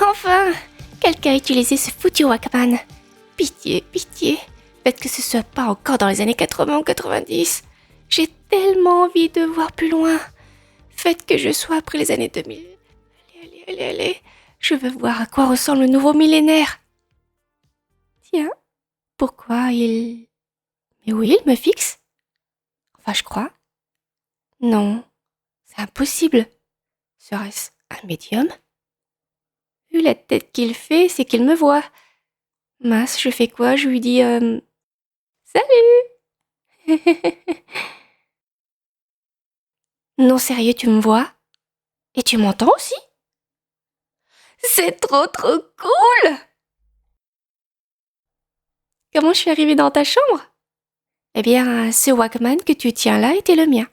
Enfin! Quelqu'un a utilisé ce foutu Walkman. Pitié, pitié. Faites que ce soit pas encore dans les années 80 ou 90. J'ai tellement envie de voir plus loin. Faites que je sois après les années 2000. Allez. Je veux voir à quoi ressemble le nouveau millénaire. Tiens, pourquoi il... Mais oui, il me fixe. Enfin, je crois. Non, c'est impossible. Serait-ce un médium? Vu la tête qu'il fait, c'est qu'il me voit. Mince, je fais quoi? Je lui dis Salut. Non, sérieux, tu me vois? Et tu m'entends aussi? C'est trop cool! Comment je suis arrivée dans ta chambre? Eh bien, ce Walkman que tu tiens là était le mien.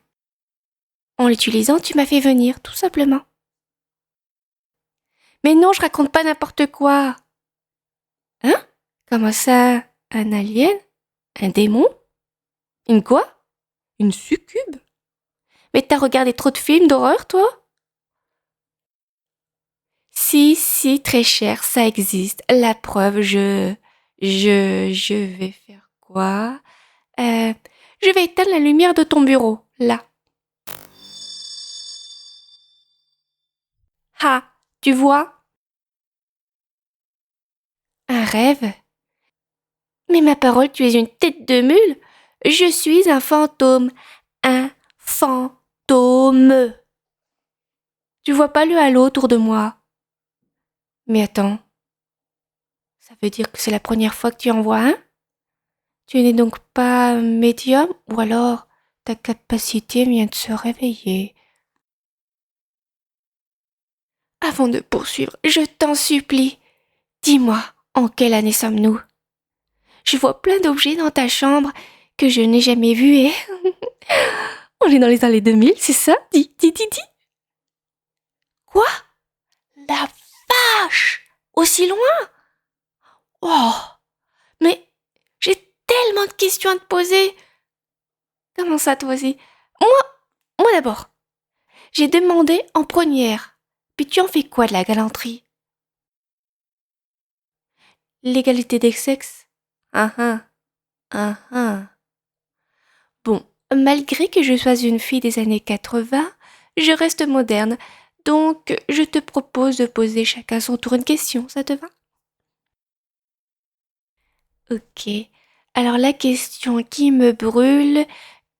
En l'utilisant, tu m'as fait venir, tout simplement. Mais non, je raconte pas n'importe quoi. Hein? Comment ça? Un alien? Un démon? Une quoi? Une succube? Mais t'as regardé trop de films d'horreur, toi? Si, très cher, ça existe. La preuve, je vais faire quoi? Je vais éteindre la lumière de ton bureau, là. Ah, tu vois? Un rêve? Mais ma parole, tu es une tête de mule? Je suis un fantôme. Un fantôme. Tu vois pas le halo autour de moi? Mais attends. Ça veut dire que c'est la première fois que tu en vois un? Tu n'es donc pas médium ou alors ta capacité vient de se réveiller? Avant de poursuivre, je t'en supplie, dis-moi, en quelle année sommes-nous? Je vois plein d'objets dans ta chambre que je n'ai jamais vus et... On est dans les années 2000, c'est ça? Dis. Quoi? La vache! Aussi loin? Oh! Mais j'ai tellement de questions à te poser. Comment ça, toi aussi? Moi d'abord. J'ai demandé en première. Puis tu en fais quoi de la galanterie? L'égalité des sexes? Ah. Bon, malgré que je sois une fille des années 80, je reste moderne. Donc, je te propose de poser chacun son tour une question, ça te va? Ok. Alors la question qui me brûle,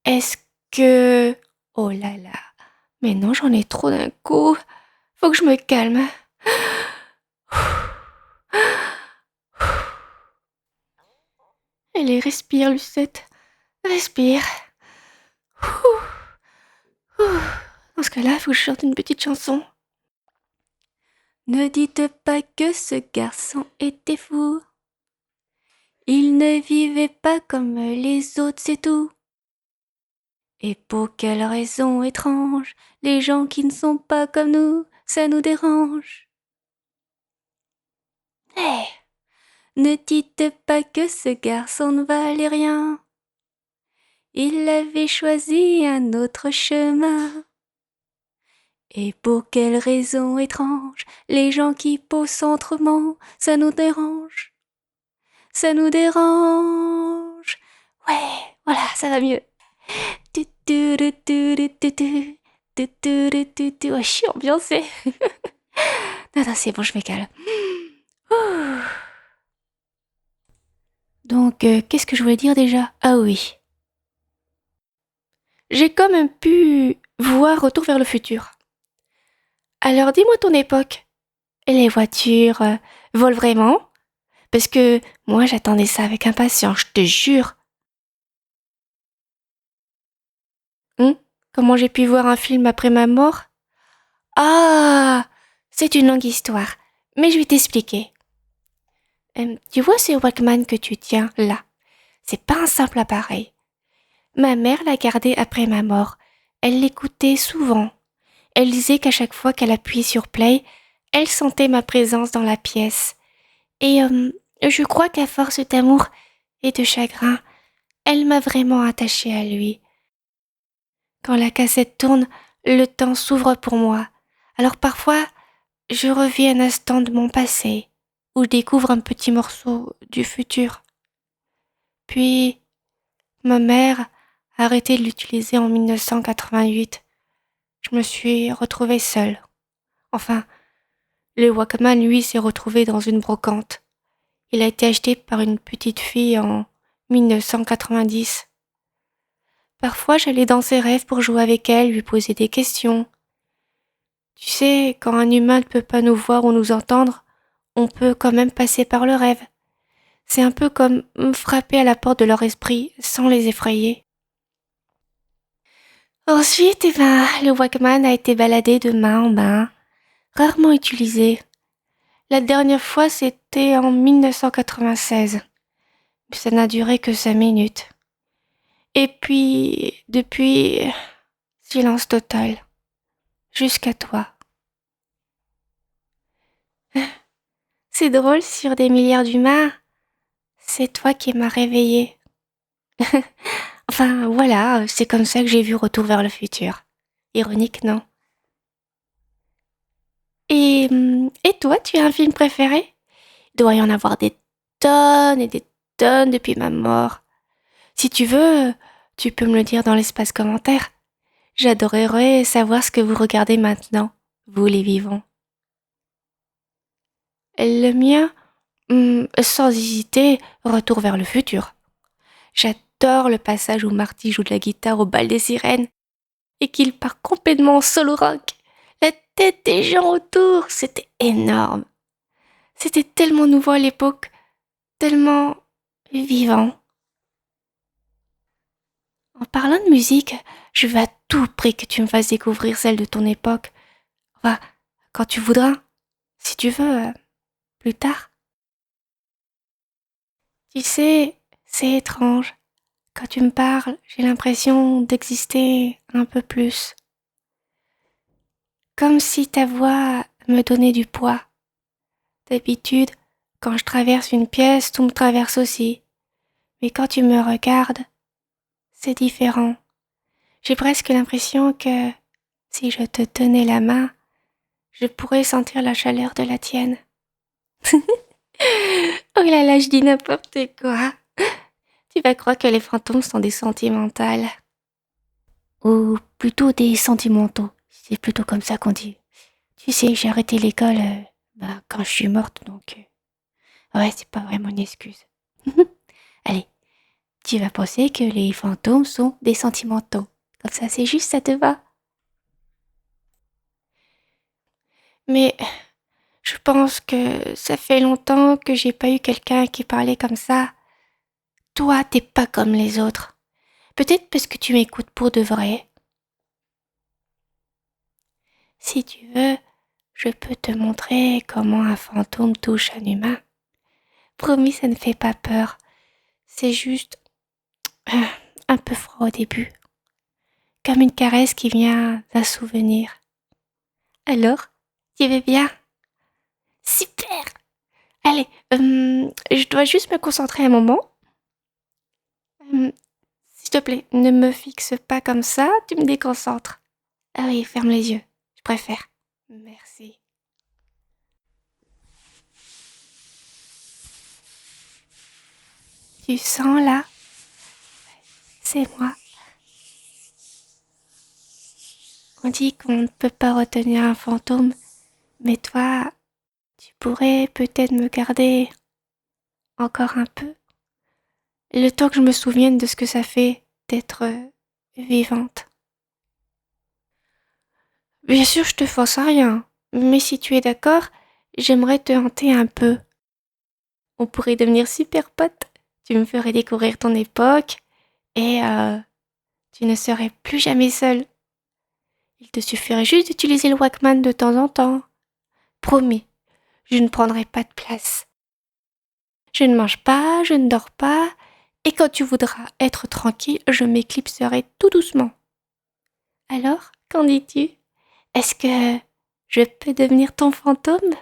est-ce que... Oh là là. Mais non, j'en ai trop d'un coup. Faut que je me calme. Allez, respire, Lucette. Respire. Dans ce cas-là, faut que je chante une petite chanson. Ne dites pas que ce garçon était fou. Il ne vivait pas comme les autres, c'est tout. Et pour quelle raison étrange, les gens qui ne sont pas comme nous, ça nous dérange. Ne dites pas que ce garçon ne valait rien. Il avait choisi un autre chemin. Et pour quelle raison étrange, les gens qui posent autrement, ça nous dérange. Ça nous dérange. Ouais, voilà, ça va mieux. Oh, je suis ambiancée. Non, c'est bon, je me calme. Donc, qu'est-ce que je voulais dire déjà? Ah oui. J'ai quand même pu voir Retour vers le futur. Alors, dis-moi ton époque. Les voitures volent vraiment? Parce que moi, j'attendais ça avec impatience, je te jure. Comment j'ai pu voir un film après ma mort? Ah, c'est une longue histoire, mais je vais t'expliquer. Tu vois ce Walkman que tu tiens là? C'est pas un simple appareil. Ma mère l'a gardé après ma mort. Elle l'écoutait souvent. Elle disait qu'à chaque fois qu'elle appuyait sur play, elle sentait ma présence dans la pièce. Et je crois qu'à force d'amour et de chagrin, elle m'a vraiment attachée à lui. Quand la cassette tourne, le temps s'ouvre pour moi. Alors parfois, je revis un instant de mon passé, où je découvre un petit morceau du futur. Puis, ma mère a arrêté de l'utiliser en 1988. Je me suis retrouvée seule. Enfin, le Walkman, lui, s'est retrouvé dans une brocante. Il a été acheté par une petite fille en 1990. Parfois, j'allais dans ses rêves pour jouer avec elle, lui poser des questions. Tu sais, quand un humain ne peut pas nous voir ou nous entendre, on peut quand même passer par le rêve. C'est un peu comme frapper à la porte de leur esprit sans les effrayer. Ensuite, le Walkman a été baladé de main en main, rarement utilisé. La dernière fois, c'était en 1996. Mais ça n'a duré que 5 minutes. Et puis, depuis, silence total. Jusqu'à toi. C'est drôle, sur des milliards d'humains, c'est toi qui m'as réveillée. Enfin, voilà, c'est comme ça que j'ai vu Retour vers le futur. Ironique, non? Et toi, tu as un film préféré? Il doit y en avoir des tonnes et des tonnes depuis ma mort. Si tu veux, tu peux me le dire dans l'espace commentaire. J'adorerais savoir ce que vous regardez maintenant, vous les vivants. Le mien, sans hésiter, Retour vers le futur. J'adore le passage où Marty joue de la guitare au bal des sirènes et qu'il part complètement en solo rock. La tête des gens autour, c'était énorme. C'était tellement nouveau à l'époque, tellement vivant. En parlant de musique, je veux à tout prix que tu me fasses découvrir celle de ton époque. Enfin, quand tu voudras, si tu veux, plus tard. Tu sais, c'est étrange. Quand tu me parles, j'ai l'impression d'exister un peu plus. Comme si ta voix me donnait du poids. D'habitude, quand je traverse une pièce, tout me traverse aussi. Mais quand tu me regardes, c'est différent. J'ai presque l'impression que, si je te tenais la main, je pourrais sentir la chaleur de la tienne. Oh là là, je dis n'importe quoi. Tu vas croire que les fantômes sont des sentimentales. Ou plutôt des sentimentaux. C'est plutôt comme ça qu'on dit. Tu sais, j'ai arrêté l'école quand je suis morte, donc... ouais, c'est pas vraiment une excuse. Allez, tu vas penser que les fantômes sont des sentimentaux. Comme ça, c'est juste, ça te va. Mais je pense que ça fait longtemps que j'ai pas eu quelqu'un qui parlait comme ça. Toi, t'es pas comme les autres. Peut-être parce que tu m'écoutes pour de vrai. Si tu veux, je peux te montrer comment un fantôme touche un humain. Promis, ça ne fait pas peur. C'est juste un peu froid au début. Comme une caresse qui vient d'un souvenir. Alors, tu veux bien? Super! Allez, je dois juste me concentrer un moment. S'il te plaît, ne me fixe pas comme ça, tu me déconcentres. Ah oui, ferme les yeux, je préfère. Merci. Tu sens là? C'est moi. On dit qu'on ne peut pas retenir un fantôme, mais toi, tu pourrais peut-être me garder encore un peu. Le temps que je me souvienne de ce que ça fait d'être vivante. Bien sûr, je te force à rien, mais si tu es d'accord, j'aimerais te hanter un peu. On pourrait devenir super potes. Tu me ferais découvrir ton époque et tu ne serais plus jamais seule. Il te suffirait juste d'utiliser le Walkman de temps en temps. Promis, je ne prendrai pas de place. Je ne mange pas, je ne dors pas, et quand tu voudras être tranquille, je m'éclipserai tout doucement. Alors, qu'en dis-tu? Est-ce que je peux devenir ton fantôme?